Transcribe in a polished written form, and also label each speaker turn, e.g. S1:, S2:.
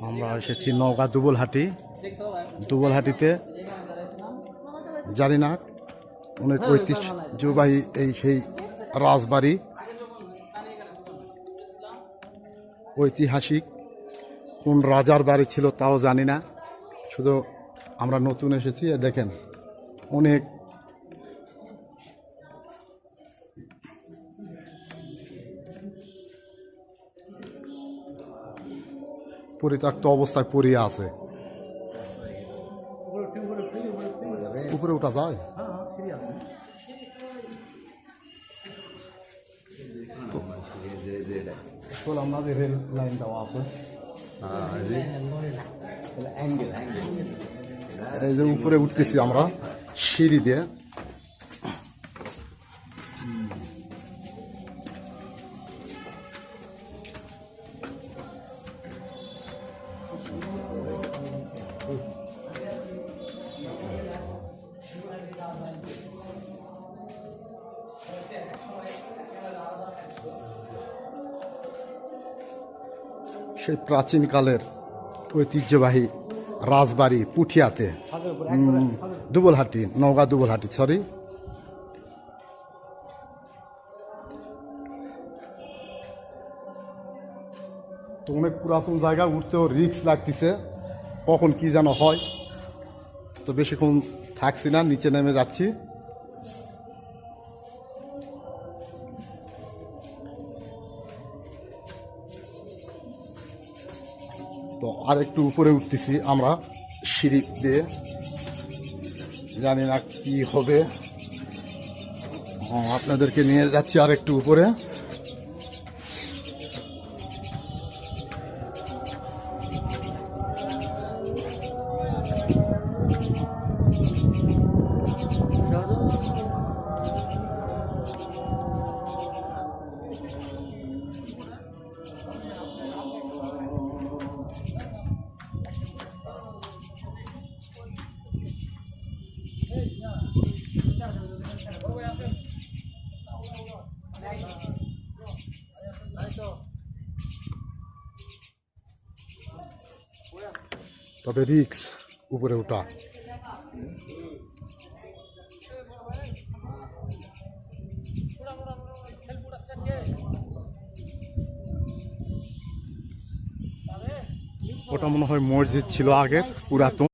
S1: আমরা এসেছি নওগাঁ দুবলহাটিতে জানি না অনেক ঐতিহ্যবাহী এই সেই রাজবাড়ি, ঐতিহাসিক কোন রাজার বাড়ি ছিল তাও জানি না, শুধু আমরা নতুন এসেছি। দেখেন অনেক পরিত্যক্ত অবস্থায় পড়িয়া আছে। উপরে উঠা যায়? আমাদের রেল লাইন দেওয়া আছে, এই যে উপরে উঠতেছি আমরা সিঁড়ি দিয়ে। সেই প্রাচীনকালের ঐতিহ্যবাহী রাজবাড়ি পুঠিয়াতে, নওগাঁ দুবলহাটি সরি। তো অনেক পুরাতন জায়গা, উঠতেও রিস্ক লাগতেছে, কখন কি যেন হয়। তো বেশিক্ষণ থাকছি না, নিচে নেমে যাচ্ছি। তো আর একটু উপরে উঠতেছি আমরা সিঁড়ি দিয়ে, জানি না কি হবে। আপনাদেরকে নিয়ে যাচ্ছি আর একটু উপরে। তবে রিক্স উপরে ওঠা। ওটা মনে হয় মসজিদ ছিল আগের পুরাতন।